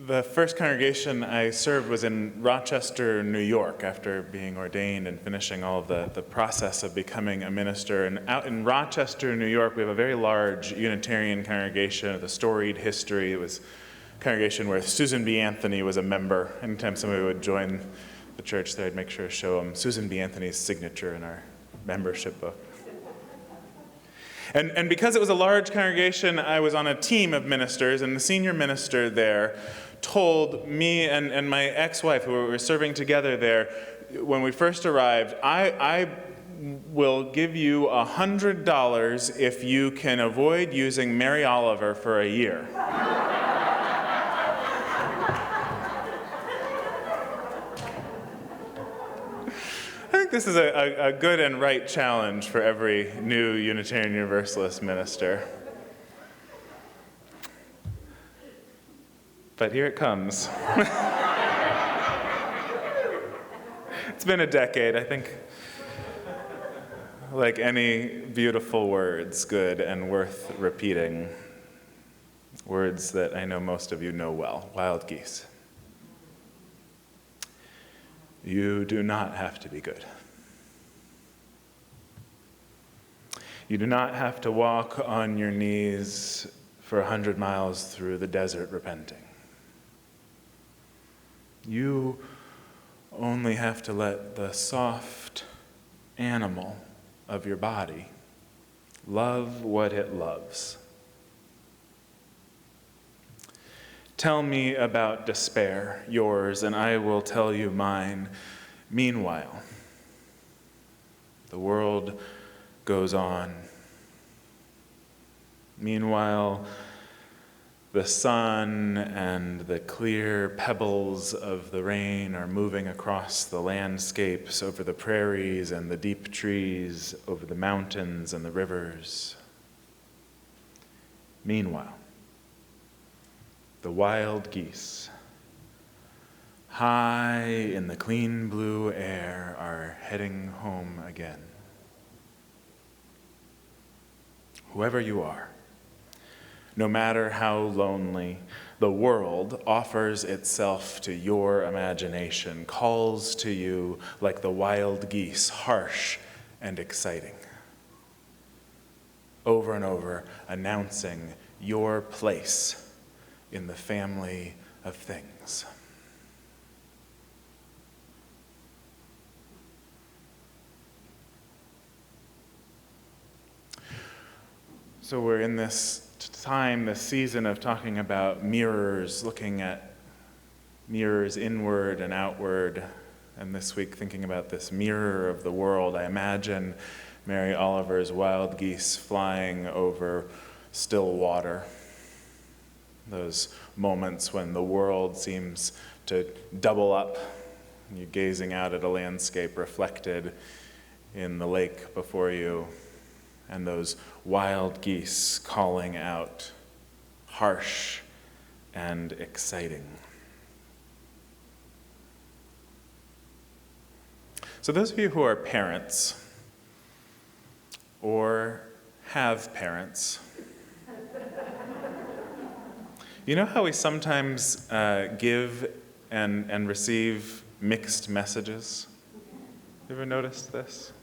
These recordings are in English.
The first congregation I served was in Rochester, New York, after being ordained and finishing all of the process of becoming a minister. And out in Rochester, New York, we have a very large Unitarian congregation with a storied history. It was a congregation where Susan B. Anthony was a member. Anytime somebody would join the church there, I'd make sure to show them Susan B. Anthony's signature in our membership book. And because it was a large congregation, I was on a team of ministers, and the senior minister there told me and my ex-wife, who were serving together there, when we first arrived, I will give you $100 if you can avoid using Mary Oliver for a year. I think this is a good and right challenge for every new Unitarian Universalist minister. But here it comes. It's been a decade, I think. Like any beautiful words, good and worth repeating. Words that I know most of you know well. Wild geese. You do not have to be good. You do not have to walk on your knees for 100 miles through the desert repenting. You only have to let the soft animal of your body love what it loves. Tell me about despair, yours, and I will tell you mine. Meanwhile, the world goes on. Meanwhile, the sun and the clear pebbles of the rain are moving across the landscapes, over the prairies and the deep trees, over the mountains and the rivers. Meanwhile, the wild geese, high in the clean blue air, are heading home again. Whoever you are, no matter how lonely, the world offers itself to your imagination, calls to you like the wild geese, harsh and exciting. Over and over, announcing your place in the family of things. So we're in this time, this season of talking about mirrors, looking at mirrors inward and outward, and this week thinking about this mirror of the world. I imagine Mary Oliver's wild geese flying over still water. Those moments when the world seems to double up, you're gazing out at a landscape reflected in the lake before you, and those wild geese calling out, harsh and exciting. So those of you who are parents or have parents, you know how we sometimes give and receive mixed messages? You ever noticed this?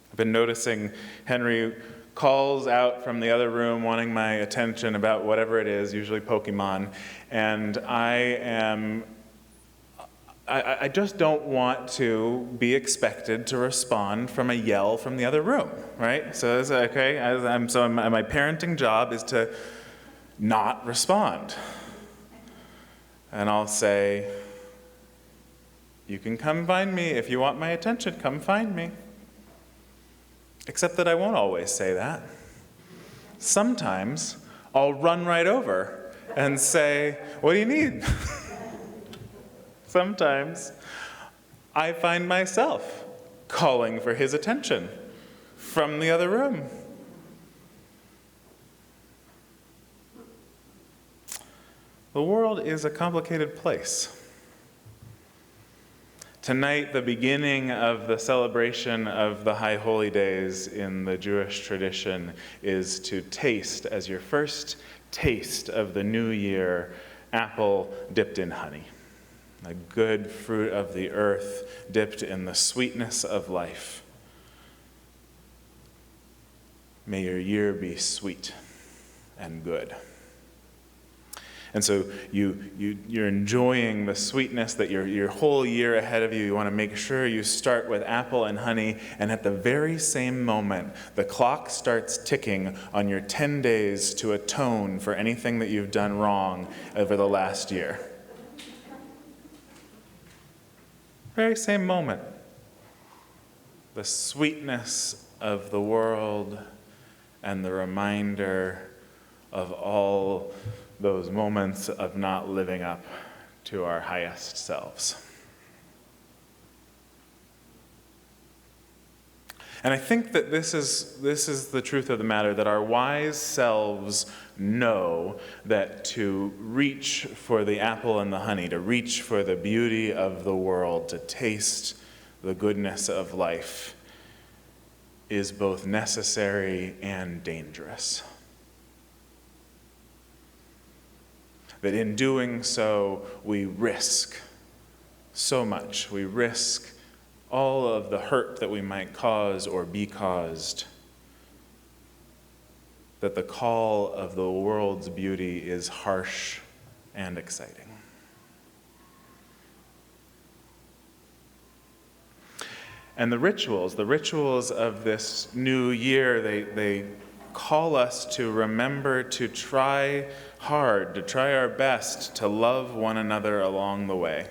I've been noticing Henry calls out from the other room wanting my attention about whatever it is, usually Pokemon, and I just don't want to be expected to respond from a yell from the other room, right? So it's okay. My parenting job is to not respond. And I'll say, you can come find me if you want my attention, come find me. Except that I won't always say that. Sometimes I'll run right over and say, what do you need? Sometimes I find myself calling for his attention from the other room. The world is a complicated place. Tonight, the beginning of the celebration of the High Holy Days in the Jewish tradition is to taste, as your first taste of the new year, apple dipped in honey, a good fruit of the earth dipped in the sweetness of life. May your year be sweet and good. And so you're enjoying the sweetness that your whole year ahead of you. You want to make sure you start with apple and honey, and at the very same moment, the clock starts ticking on your 10 days to atone for anything that you've done wrong over the last year. Very same moment. The sweetness of the world and the reminder of all those moments of not living up to our highest selves. And I think that this is the truth of the matter, that our wise selves know that to reach for the apple and the honey, to reach for the beauty of the world, to taste the goodness of life, is both necessary and dangerous. That in doing so, we risk so much. We risk all of the hurt that we might cause or be caused. That the call of the world's beauty is harsh and exciting. And the rituals of this new year, they call us to remember to try hard, to try our best to love one another along the way.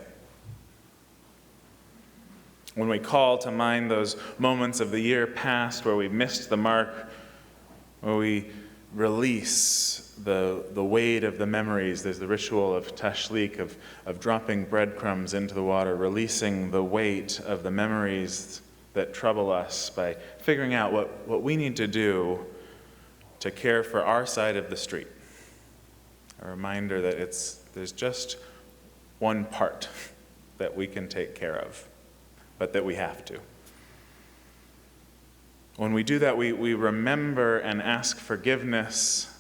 When we call to mind those moments of the year past where we missed the mark, where we release the weight of the memories, there's the ritual of tashlik, of dropping breadcrumbs into the water, releasing the weight of the memories that trouble us by figuring out what we need to do to care for our side of the street. A reminder that there's just one part that we can take care of, but that we have to. When we do that, we remember and ask forgiveness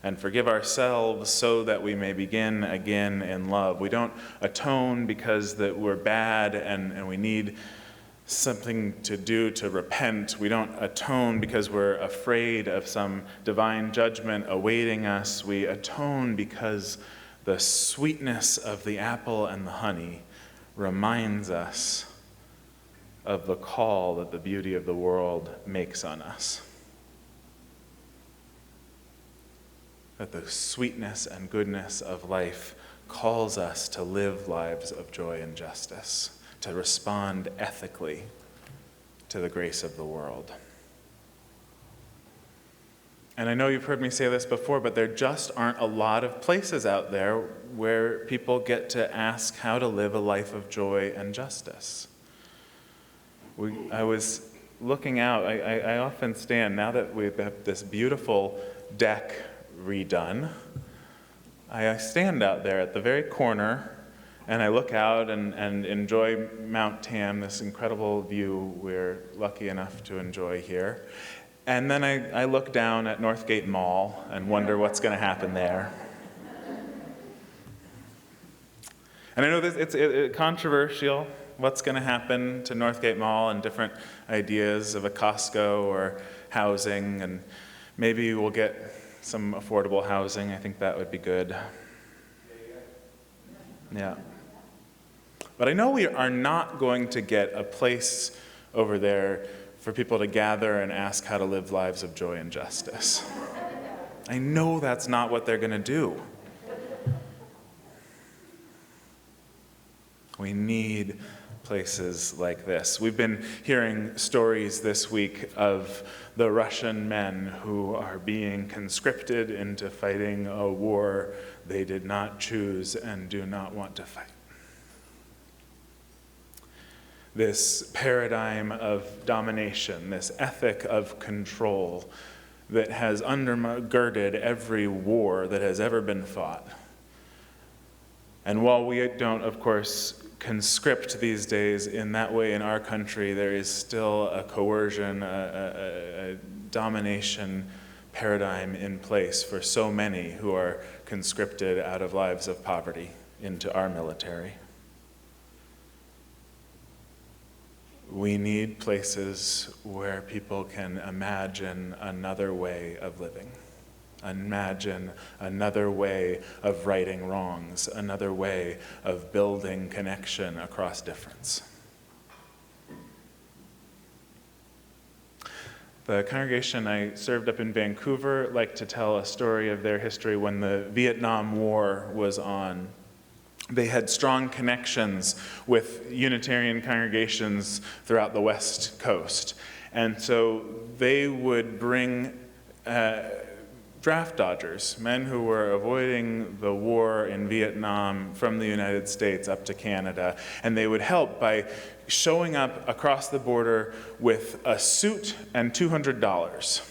and forgive ourselves so that we may begin again in love. We don't atone because that we're bad and we need something to do to repent. We don't atone because we're afraid of some divine judgment awaiting us. We atone because the sweetness of the apple and the honey reminds us of the call that the beauty of the world makes on us. That the sweetness and goodness of life calls us to live lives of joy and justice, to respond ethically to the grace of the world. And I know you've heard me say this before, but there just aren't a lot of places out there where people get to ask how to live a life of joy and justice. I was looking out, I often stand, now that we have this beautiful deck redone, I stand out there at the very corner and I look out and enjoy Mount Tam, this incredible view we're lucky enough to enjoy here. And then I look down at Northgate Mall and wonder what's going to happen there. And I know it's controversial, what's going to happen to Northgate Mall and different ideas of a Costco or housing, and maybe we'll get some affordable housing. I think that would be good. Yeah. But I know we are not going to get a place over there for people to gather and ask how to live lives of joy and justice. I know that's not what they're going to do. We need places like this. We've been hearing stories this week of the Russian men who are being conscripted into fighting a war they did not choose and do not want to fight. This paradigm of domination, this ethic of control that has undergirded every war that has ever been fought. And while we don't, of course, conscript these days in that way in our country, there is still a coercion, a domination paradigm in place for so many who are conscripted out of lives of poverty into our military. We need places where people can imagine another way of living, imagine another way of righting wrongs, another way of building connection across difference. The congregation I served up in Vancouver liked to tell a story of their history when the Vietnam War was on. They had strong connections with Unitarian congregations throughout the West Coast. And so they would bring draft dodgers, men who were avoiding the war in Vietnam from the United States up to Canada, and they would help by showing up across the border with a suit and $200.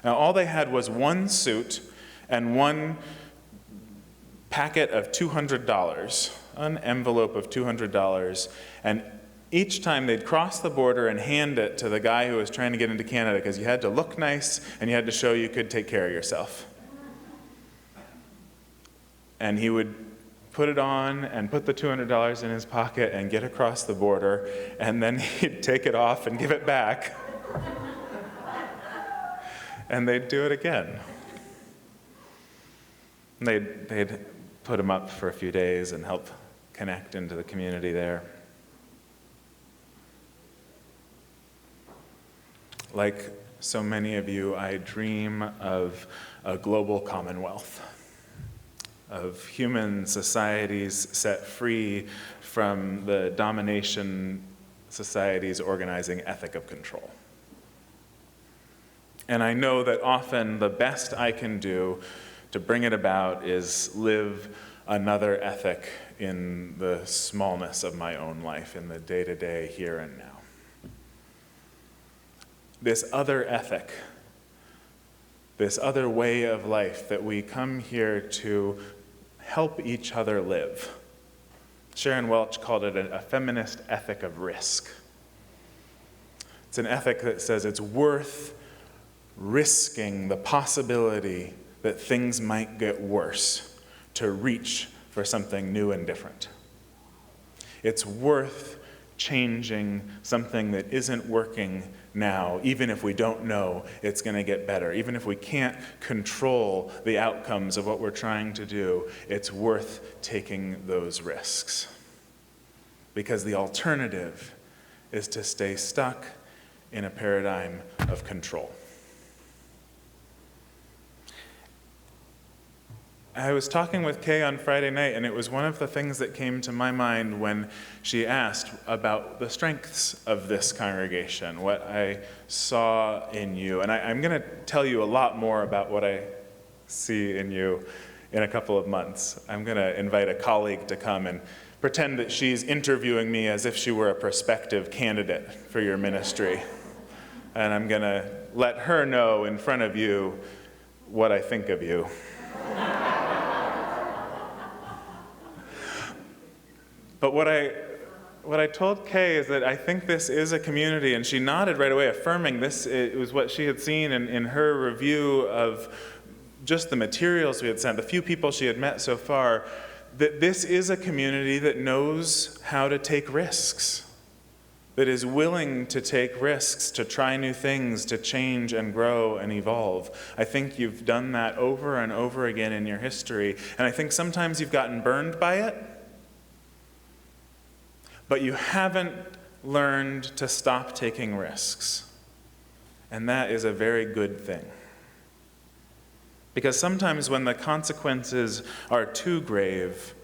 Now, all they had was one suit and one packet of $200, an envelope of $200, and each time they'd cross the border and hand it to the guy who was trying to get into Canada, because you had to look nice and you had to show you could take care of yourself. And he would put it on and put the $200 in his pocket and get across the border, and then he'd take it off and give it back. And they'd do it again. They'd put him up for a few days and help connect into the community there. Like so many of you, I dream of a global commonwealth, of human societies set free from the domination society's organizing ethic of control. And I know that often the best I can do to bring it about is live another ethic in the smallness of my own life, in the day-to-day, here and now. This other ethic, this other way of life that we come here to help each other live. Sharon Welch called it a feminist ethic of risk. It's an ethic that says it's worth risking the possibility that things might get worse to reach for something new and different. It's worth changing something that isn't working now, even if we don't know it's going to get better. Even if we can't control the outcomes of what we're trying to do, it's worth taking those risks. Because the alternative is to stay stuck in a paradigm of control. I was talking with Kay on Friday night, and it was one of the things that came to my mind when she asked about the strengths of this congregation, what I saw in you. And I'm going to tell you a lot more about what I see in you in a couple of months. I'm going to invite a colleague to come and pretend that she's interviewing me as if she were a prospective candidate for your ministry. And I'm going to let her know in front of you what I think of you. But what I told Kay is that I think this is a community, and she nodded right away, affirming this. It was what she had seen in her review of just the materials we had sent, the few people she had met so far, that this is a community that knows how to take risks, that is willing to take risks, to try new things, to change and grow and evolve. I think you've done that over and over again in your history, and I think sometimes you've gotten burned by it, but you haven't learned to stop taking risks. And that is a very good thing. Because sometimes when the consequences are too grave,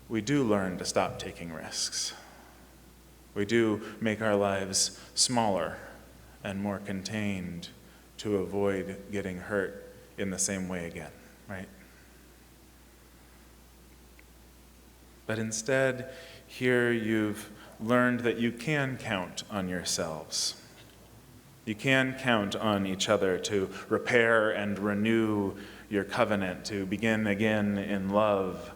we do learn to stop taking risks. We do make our lives smaller and more contained to avoid getting hurt in the same way again, right? But instead, here you've learned that you can count on yourselves. You can count on each other to repair and renew your covenant, to begin again in love,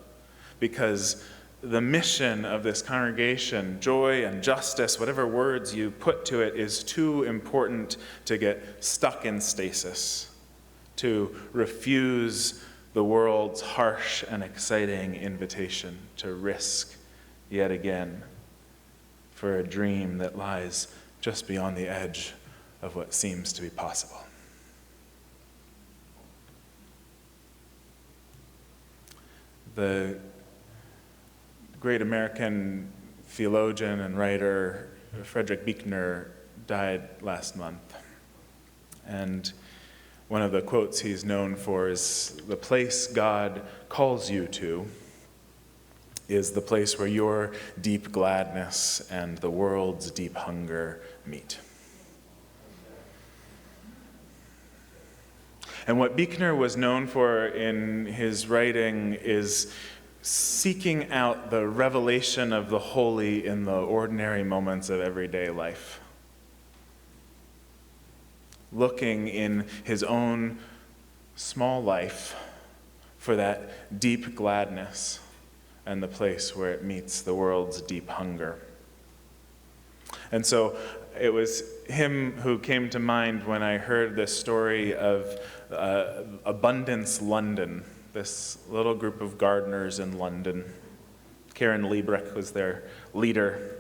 because the mission of this congregation, joy and justice, whatever words you put to it, is too important to get stuck in stasis. to refuse the world's harsh and exciting invitation to risk yet again for a dream that lies just beyond the edge of what seems to be possible. The great American theologian and writer Frederick Buechner died last month. And one of the quotes he's known for is, "The place God calls you to is the place where your deep gladness and the world's deep hunger meet." And what Buechner was known for in his writing is seeking out the revelation of the holy in the ordinary moments of everyday life. Looking in his own small life for that deep gladness and the place where it meets the world's deep hunger. And so it was him who came to mind when I heard this story of Abundance London, this little group of gardeners in London. Karen Liebert was their leader,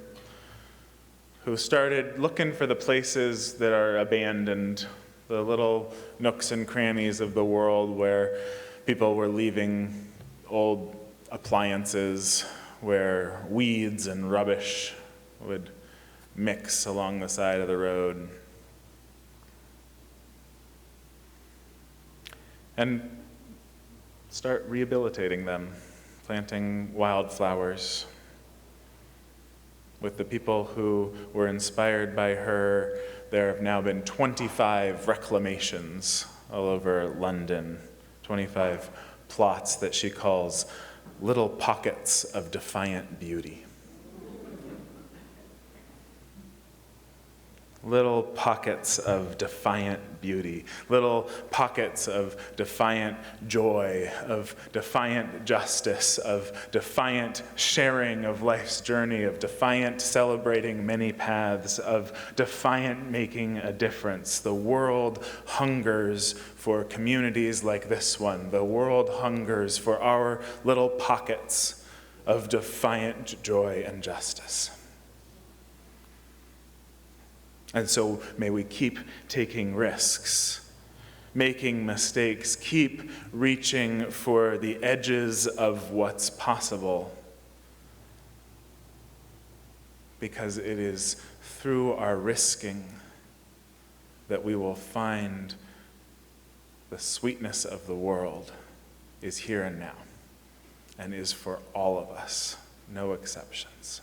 who started looking for the places that are abandoned, the little nooks and crannies of the world where people were leaving old appliances, where weeds and rubbish would mix along the side of the road. And start rehabilitating them, planting wildflowers. With the people who were inspired by her, there have now been 25 reclamations all over London, 25 plots that she calls little pockets of defiant beauty. Little pockets of defiant beauty, little pockets of defiant joy, of defiant justice, of defiant sharing of life's journey, of defiant celebrating many paths, of defiant making a difference. The world hungers for communities like this one. The world hungers for our little pockets of defiant joy and justice. And so may we keep taking risks, making mistakes, keep reaching for the edges of what's possible, because it is through our risking that we will find the sweetness of the world is here and now, and is for all of us, no exceptions.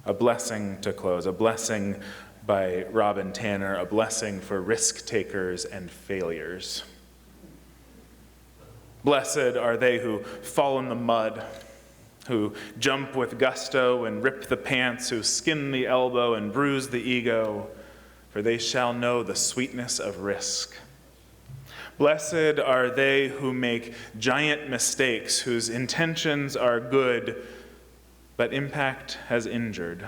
A blessing to close, a blessing by Robin Tanner, a blessing for risk takers and failures. Blessed are they who fall in the mud, who jump with gusto and rip the pants, who skin the elbow and bruise the ego, for they shall know the sweetness of risk. Blessed are they who make giant mistakes, whose intentions are good, but impact has injured,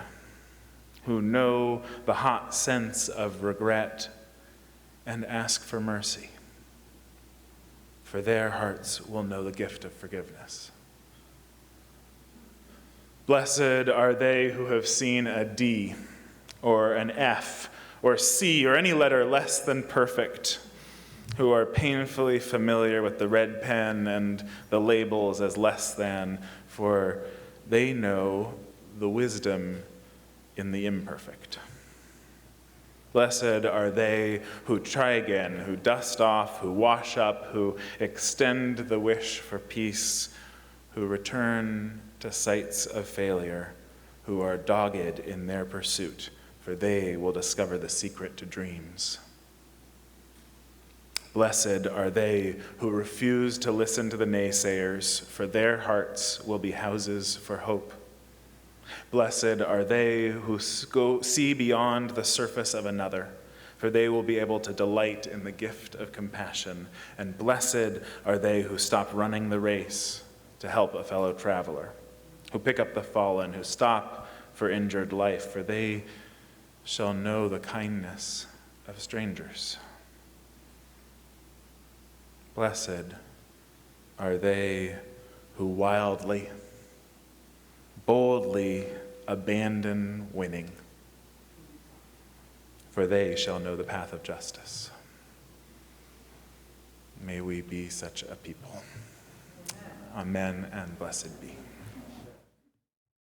who know the hot sense of regret and ask for mercy, for their hearts will know the gift of forgiveness. Blessed are they who have seen a D or an F or C or any letter less than perfect, who are painfully familiar with the red pen and the labels as less than, for they know the wisdom in the imperfect. Blessed are they who try again, who dust off, who wash up, who extend the wish for peace, who return to sites of failure, who are dogged in their pursuit, for they will discover the secret to dreams. Blessed are they who refuse to listen to the naysayers, for their hearts will be houses for hope. Blessed are they who see beyond the surface of another, for they will be able to delight in the gift of compassion. And blessed are they who stop running the race to help a fellow traveler, who pick up the fallen, who stop for injured life, for they shall know the kindness of strangers. Blessed are they who wildly, boldly abandon winning, for they shall know the path of justice. May we be such a people. Amen and blessed be.